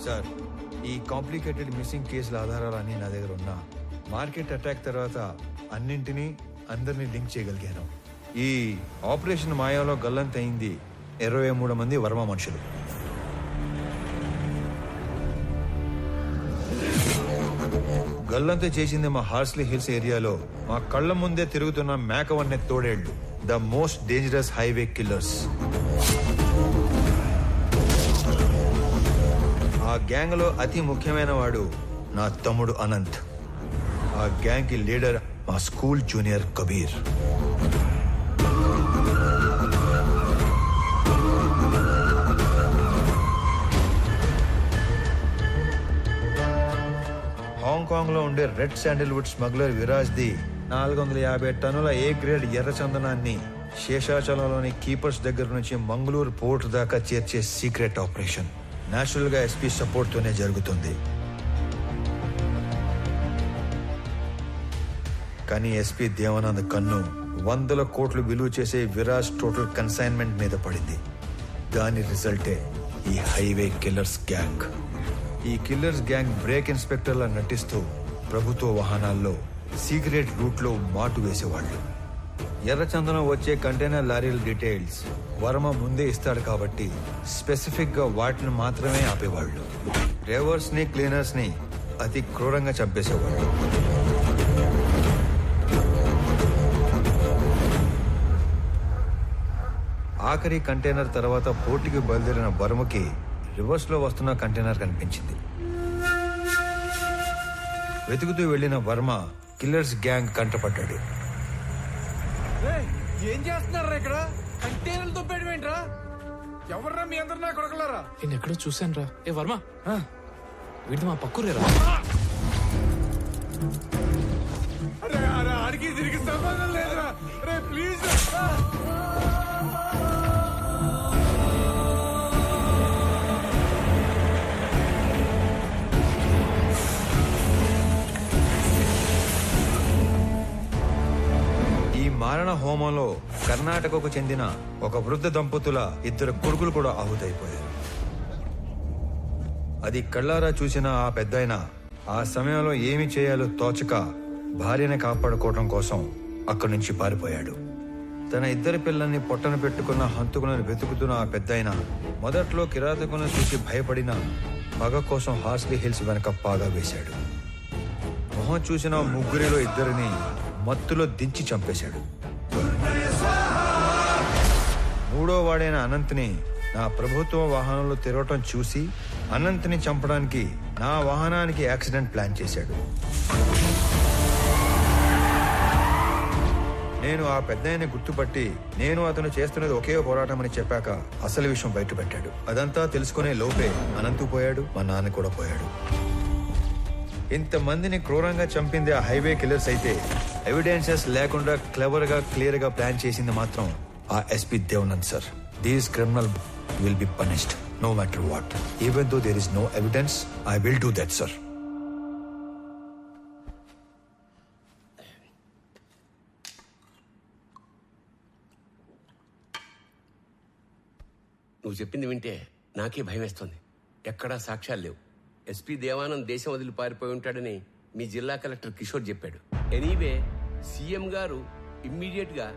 Sir, ఈ complicated missing కేసుల ఆధారాలన్నీ నా దగ్గర ఉన్నా మార్కెట్ అటాక్ తర్వాత అన్నింటినీ అందరినీ లింక్ చేయగలిగాను. ఈ ఆపరేషన్ మాయాలో గల్లంతయింది 23 మంది వర్మ మనుషులు. గల్లంత చేసింది మా హార్స్లీ హిల్స్ ఏరియాలో మా కళ్ల ముందే తిరుగుతున్న మేకవన్నె తోడేళ్లు, the most dangerous highway killers. ఆ గ్యాంగ్ లో అతి ముఖ్యమైన వాడు నా తమ్ముడు అనంత్. ఆ గ్యాంగ్ కి లీడర్ మా స్కూల్ జూనియర్ కబీర్. హాంకాంగ్ లో ఉండే red Sandalwood smuggler Viraj the 450 టన్నుల ఏ గ్రేడ్ ఎర్ర చందనాన్ని శేషాచలంలోని కీపర్స్ దగ్గర నుంచి మంగళూరు పోర్ట్ దాకా చేర్చే సీక్రెట్ ఆపరేషన్ నేచురల్ గా ఎస్పీ సపోర్ట్ తోనే జరుగుతుంది. కానీ ఎస్పీ దేవానంద్ కన్ను 100 కోట్లు విలువ చేసే విరాజ్ టోటల్ కన్సైన్మెంట్ మీద పడింది. దాని రిజల్టే ఈ హైవే కిల్లర్స్ గ్యాంగ్. ఈ కిల్లర్స్ గ్యాంగ్ బ్రేక్ ఇన్స్పెక్టర్లా నటిస్తూ ప్రభుత్వ వాహనాల్లో సీక్రెట్ రూట్ లో మాటు వేసేవాళ్లు. ఎర్రచందనం వచ్చే కంటైనర్ లారీల డీటెయిల్స్ వర్మ ముందే ఇస్తాడు కాబట్టి స్పెసిఫిక్ గా వాటిని మాత్రమే ఆపేవాళ్లు. డ్రైవర్స్ ని క్లీనర్స్ ని అతి క్రూరంగా చంపేసేవాళ్లు. ఆఖరి కంటైనర్ తర్వాత పోర్టుకి బయలుదేరిన వర్మకి రివర్స్ లో వస్తున్న కంటైనర్ కనిపించింది. వెతుకుతూ వెళ్లిన వర్మ కిల్లర్స్ గ్యాంగ్ కంటపడ్డాడు. ఏం చేస్తున్నారా ఇక్కడ? కంటైనర్లు తొప్పేయడమేంట్రా? ఎవర్రా మీ అందరు నా కొడకలారా? నేను ఎక్కడో చూశాను రా. ఏ వర్మ, వీడి మా పక్కూరేరా. అరే అరే ఆడికి తిరిగి సంబంధం లేదురా. అరే ప్లీజ్ మారణ హోమంలో కర్ణాటకకు చెందిన ఒక వృద్ధ దంపతుల 2 కొడుకులు కూడా ఆహుతైపోయారు. అది కళ్ళారా చూసిన ఆ పెద్దాయన ఆ సమయంలో ఏమి చేయాలో తోచక భార్యని కాపాడుకోవటం కోసం అక్కడి నుంచి పారిపోయాడు. తన 2 పిల్లల్ని పొట్టన పెట్టుకున్న హంతకులను వెతుకుతున్న ఆ పెద్దాయన మొదట్లో కిరాతకులను చూసి భయపడిన పగ కోసం హార్స్లీ హిల్స్ వెనక పాగా వేశాడు. మొహం చూసిన 3 2 మత్తులో దించి చంపేశాడు. 3వ వాడైన అనంత్ని నా ప్రభుత్వ వాహనంలో తిరగటం చూసి అనంత్ని చంపడానికి నా వాహనానికి యాక్సిడెంట్ ప్లాన్ చేశాడు. నేను ఆ పెద్దాయన్ని గుర్తుపట్టి నేను అతను చేస్తున్నది ఒకే పోరాటం అని చెప్పాక అసలు విషయం బయట పెట్టాడు. అదంతా తెలుసుకునే లోపే అనంతు పోయాడు, మా నాన్న కూడా పోయాడు. ఇంతమందిని క్రూరంగా చంపింది ఆ హైవే కిల్లర్స్ అయితే ఎవిడెన్సెస్ లేకుండా క్లెవర్ గా క్లియర్ గా ప్లాన్ చేసింది మాత్రం ఆ SP Devanand sir. These criminal will be punished no matter what. Even though there is no evidence I will do that sir. నువ్వు చెప్పింది వింటే నాకే భయం వేస్తుంది. ఎక్కడా సాక్ష్యాలు లేవు. ఎస్పీ దేవానంద్ దేశం వదిలి పారిపోయి ఉంటాడని మీ జిల్లా కలెక్టర్ కిషోర్ చెప్పాడు. ఎనీవే సీఎం గారు ఇమ్మీడియట్ గా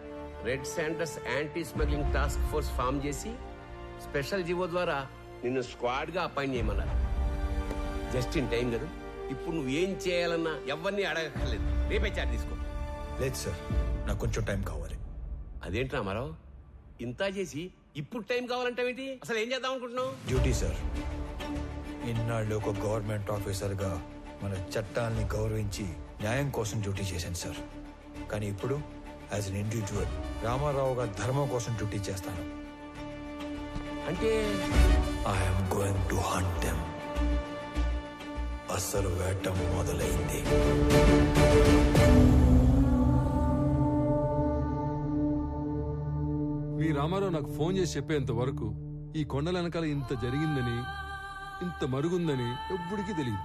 red sanders anti smuggling task force form చేసి స్పెషల్ జీవో ద్వారా నిన్ను స్క్వాడ్ గా అపాయింట్ చేయమన్నారు. జస్ట్ ఇన్ టైం గారు. ఇప్పుడు నువ్వు ఏం చేయాలన్నా ఎవరిని అడగక్కర్లేదు. రేపే చార్జ్ తీసుకో. లేదు సార్, నాకు కొంచెం టైం కావాలి. అదేంటి రామారావు, ఇంత చేసి ఇప్పుడు టైం కావాలంటావేంటి? అసలు ఏం చేద్దాం అనుకుంటున్నావు? Duty sir. ఇన్నాళ్ళు ఒక గవర్నమెంట్ ఆఫీసర్ గా మన చట్టాల్ని గౌరవించి న్యాయం కోసం డ్యూటీ చేశాను సార్. కానీ ఇప్పుడు యాజ్ అన్ ఇండివిజువల్ రామారావు గారి ధర్మం కోసం డ్యూటీ చేస్తాను. అంటే I'm going to hunt them. అసలు వేట మొదలైంది. మీ రామారావు నాకు ఫోన్ చేసి చెప్పేంత వరకు ఈ కొండల వెనకాల ఇంత జరిగిందని, ఇంత మరుగుందని ఎవ్వడికి తెలియదు.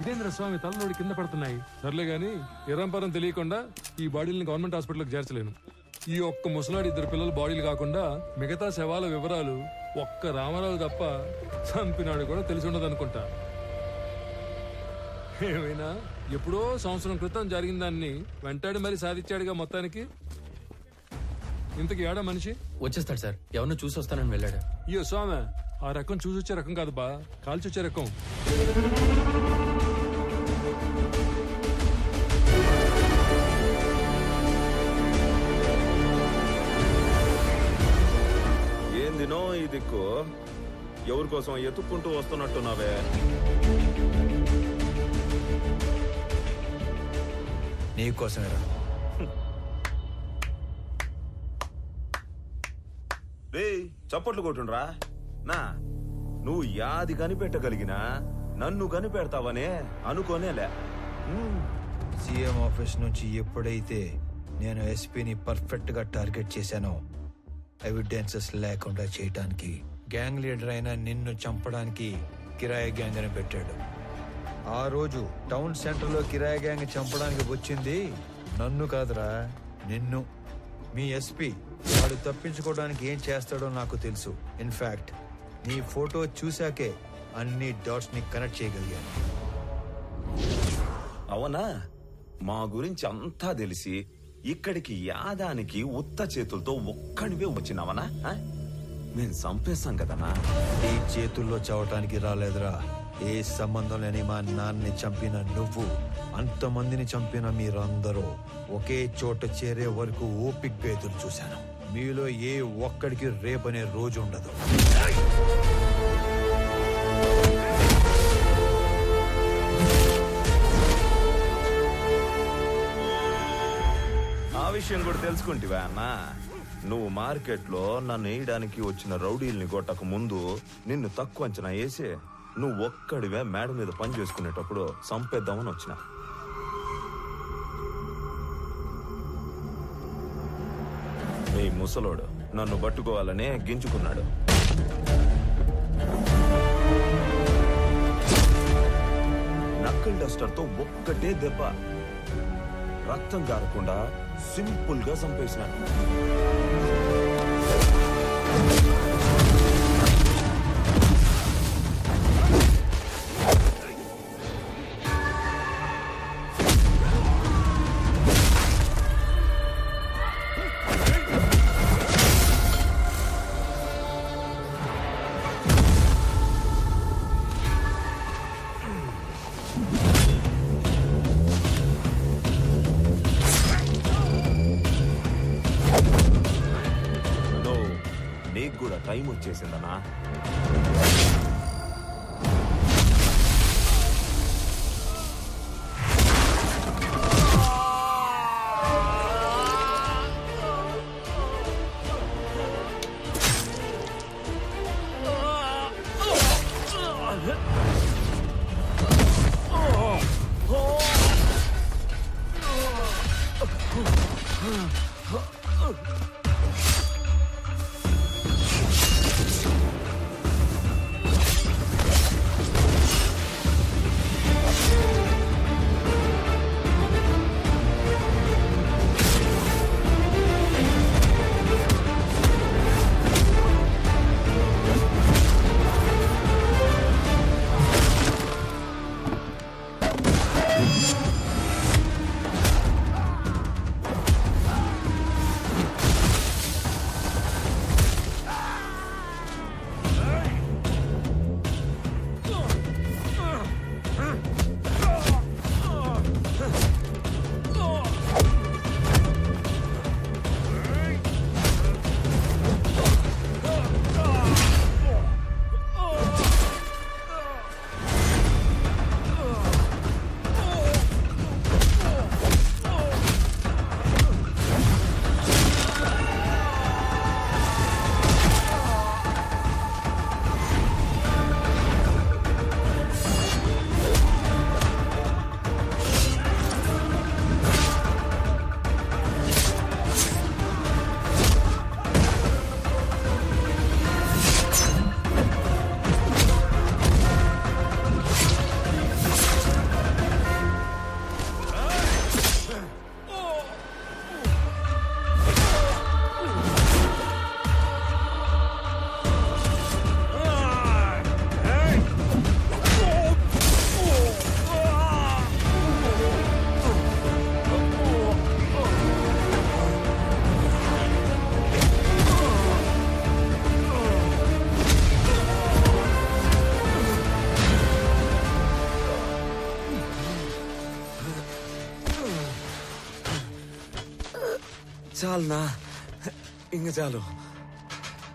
ఇదేంద్ర స్వామి తలనోడి కింద పడుతున్నాయి. సర్లే గాని ఎరంపరం తెలియకుండా ఈ బాడీని గవర్నమెంట్ హాస్పిటల్కి చేర్చలేను. ఈ ఒక్క ముసలాడి 2 పిల్లల బాడీలు కాకుండా మిగతా శవాల వివరాలు ఒక్క రామారావు తప్ప చంపినాడు కూడా తెలిసి ఉండదు అనుకుంటా. ఏమైనా ఎప్పుడో సంవత్సరం క్రితం జరిగిన దాన్ని వెంటాడి మరి సాధించాడుగా మొత్తానికి. ఇంతకి ఏడా మనిషి వచ్చేస్తాడు సార్, ఎవరినో చూసి వస్తానని వెళ్ళాడు. అయ్యో స్వామి, ఆ రకం చూసొచ్చే రకం కాదు బా, కాల్చొచ్చే రకం. ఏందినో ఈ దిక్కు ఎవరి కోసం ఎత్తుక్కుంటూ వస్తున్నట్టున్నావే? నీకోసమేరా. రేయ్ చప్పట్లు కొట్టుండ్రా. నా నువ్వు యాది కనిపెట్టగలిగినా నన్ను కనిపెడతావనే అనుకోనేలే. సీఎం ఆఫీస్ నుంచి ఎప్పుడైతే నేను ఎస్పీని పర్ఫెక్ట్ గా టార్గెట్ చేశానో, ఎవిడెన్సెస్ లేకుండా చేయటానికి గ్యాంగ్ లీడర్ అయిన నిన్ను చంపడానికి కిరాయి గ్యాంగ్ అని పెట్టాడు. ఆ రోజు టౌన్ సెంటర్ లో కిరాయి గ్యాంగ్ చంపడానికి వచ్చింది నన్ను కాదురా, నిన్ను. మీ ఎస్పీ వాడు తప్పించుకోవడానికి ఏం చేస్తాడో నాకు తెలుసు. ఇన్ఫాక్ట్ నీ ఫోటో చూశాకే అన్ని డాట్స్ ని కనెక్ట్ చేయగలిగాను. అవునా? మా గురించి అంతా తెలిసి ఇక్కడికి యాదానికి ఉత్త చేతులతో ఒక్కడివే వచ్చినావనా? మేము చంపేస్తాం కదనా. ఈ చేతుల్లో చావటానికి రాలేదురా. ఏ సంబంధం లేని మా నాన్నని చంపిన నువ్వు, అంతమందిని చంపిన మీరందరూ ఒకే చోట చేరే వరకు ఓపిగ్గా ఎదురు చూశాను. మీలో ఏ ఒక్కడికి రేపనే రోజు ఉండదు. ఆ విషయం కూడా తెలుసుకుంటివా అన్నా? నువ్వు మార్కెట్లో నన్ను వేయడానికి వచ్చిన రౌడీల్ని కొట్టక ముందు నిన్ను తక్కువ అంచనా వేసి నువ్వు ఒక్కడివే మేడ మీద పని చేసుకునేటప్పుడు చంపేద్దామని వచ్చిన. నీ ముసలోడు నన్ను పట్టుకోవాలనే గింజుకున్నాడు. నక్కల్ డస్టర్ తో ఒక్కటే దెబ్బ, రక్తం కారకుండా సింపుల్ గా చంపేసినాడు. నీకు కూడా టైం వచ్చేసిందనా? చాలనా ఇంక చాలు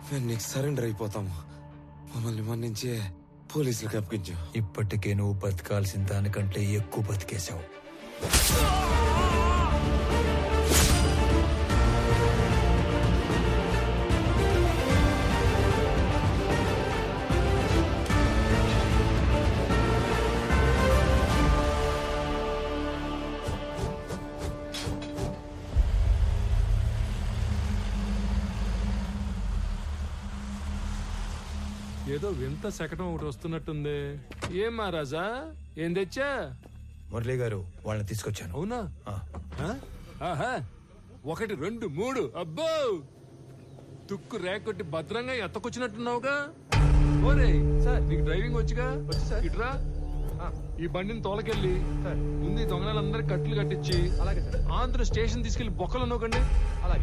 మేము నీకు సరెండర్ అయిపోతాము మమ్మల్ని మన్నించి పోలీసులకు అప్పగించు. ఇప్పటికే నువ్వు బతకాల్సిన దానికంటే ఎక్కువ బతికేశావు. ఏదో వింత శకటం ఒకటి వస్తున్నట్టుంది. ఏం మహారాజా, ఏం తెచ్చా? మురళి గారు వాళ్ళని తీసుకొచ్చాను. అవునా? ఆహా, 1 2 3 అబ్బో, తుక్కు రేకొట్టి భద్రంగా ఎత్తకొచ్చినట్టున్నావుగా. ఓరే సార్, నీకు డ్రైవింగ్ వచ్చుగా? ఇట్రా, ఈ బండిని తోలకెళ్ళి ముందు ఈ దొంగలందరికి కట్లు కట్టించి ఆంధ్ర స్టేషన్ తీసుకెళ్లి బొక్కలు నోకండి.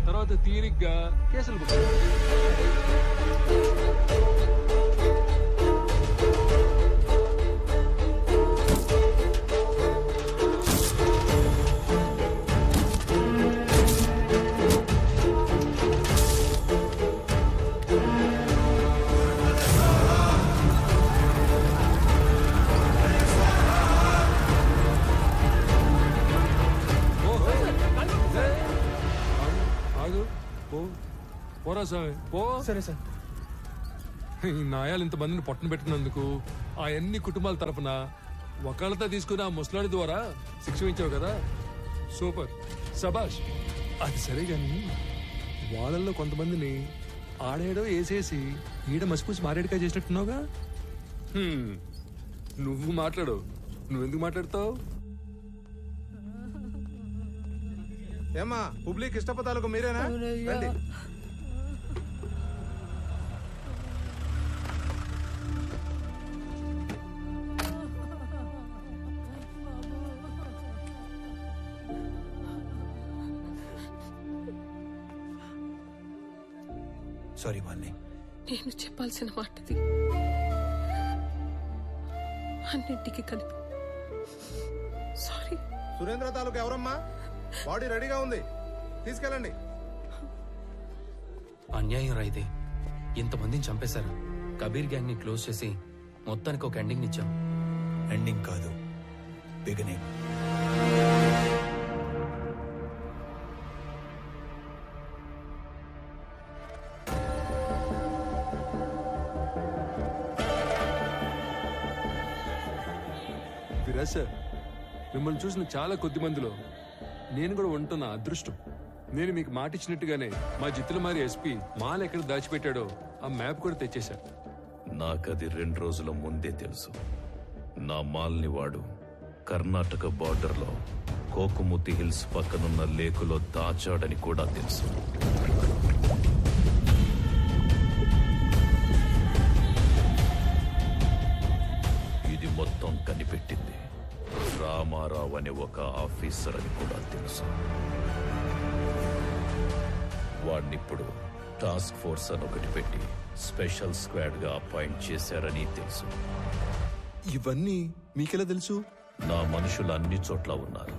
తర్వాత తీరిగ్గా కేసులు బుక్. పోరా సార్, పో. సరే సార్. ఈ నాయాలు ఇంతమందిని పొట్టన పెట్టినందుకు ఆ అన్ని కుటుంబాల తరఫున ఒకళ్ళతో తీసుకుని ఆ ముసలాడి ద్వారా శిక్ష ఇచ్చావు కదా, సూపర్, సబాష్. అది సరే గాని వాళ్ళల్లో కొంతమందిని ఆడేడో వేసేసి ఈడ మసిపూసి మారేడుగా చేసినట్టున్నావుగా. నువ్వు మాట్లాడు, నువ్వెందుకు మాట్లాడతావు? ఏమ్మా పబ్లిక్ ఇష్టపదాలకు మీరేనా? రండి. సారీ మాలిని. నేను చెప్పాల్సిన మాటది అన్నింటికి కలిపి సారీ. సురేంద్ర తాలూకు ఎవరమ్మా? బాడీ రెడీగా ఉంది, తీసుకెళ్ళండి. అన్యాయం రా ఇది. ఇంతమందిని చంపేశారు. కబీర్ గ్యాంగ్ ని క్లోజ్ చేసి మొత్తానికి ఒక ఎండింగ్ ఇచ్చాం. ఎండింగ్ కాదు, బిగినింగ్. విరాజ్ సార్, మిమ్మల్ని చూసిన చాలా కొద్ది మందిలో నేను కూడా ఉంటున్న అదృష్టం. నేను మీకు మాట ఇచ్చినట్టుగానే మా జిత్తులమారి ఎస్పీ మాల్ ఎక్కడ దాచిపెట్టాడో ఆ మ్యాప్ కూడా తెచ్చేశా. నాకది 2 రోజుల ముందే తెలుసు. నా మాల్ని వాడు కర్ణాటక బార్డర్లో కోకుముతి హిల్స్ పక్కనున్న లేకులో దాచాడని కూడా తెలుసు. ఇది మొత్తం కనిపెట్టింది రామారావు అనే ఒక ఆఫీసర్ అని కూడా తెలుసు. వాడినిప్పుడు టాస్క్ ఫోర్స్ అని ఒకటి పెట్టి స్పెషల్ స్క్వాడ్ గా అపాయింట్ చేశారని తెలుసు. ఇవన్నీ మీకెలా తెలుసు? నా మనుషులు అన్ని చోట్ల ఉన్నారు.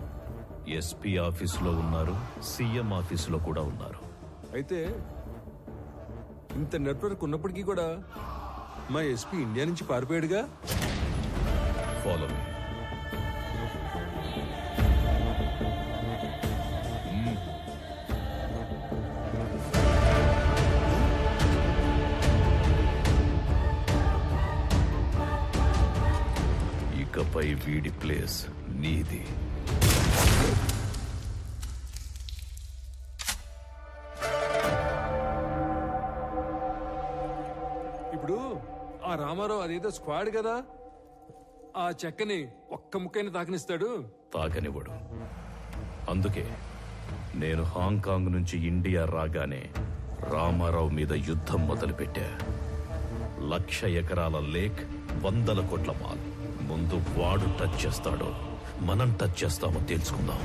ఎస్పీ ఆఫీసులో ఉన్నారు, సీఎం ఆఫీసులో కూడా ఉన్నారు. అయితే ఇంత నెట్వర్క్ ఉన్నప్పటికీ కూడా మా ఎస్పీ ఇండియా నుంచి పారిపోయాడుగా. Follow me. ఇకపై వీడి ప్లేస్ నీది. ఇప్పుడు ఆ రామారావు అదేదో స్క్వాడ్ కదా, ఆ చెక్కని ఒక్క ముక్కైనా తాకనిస్తాడు? తాగనివ్వడు. అందుకే నేను హాంకాంగ్ నుంచి ఇండియా రాగానే రామారావు మీద యుద్ధం మొదలుపెట్టా. 1,00,000 ఎకరాల లేక్, 100 కోట్ల మాల్. ముందు వాడు టచ్ చేస్తాడో మనం టచ్ చేస్తామో తెలుసుకుందాం.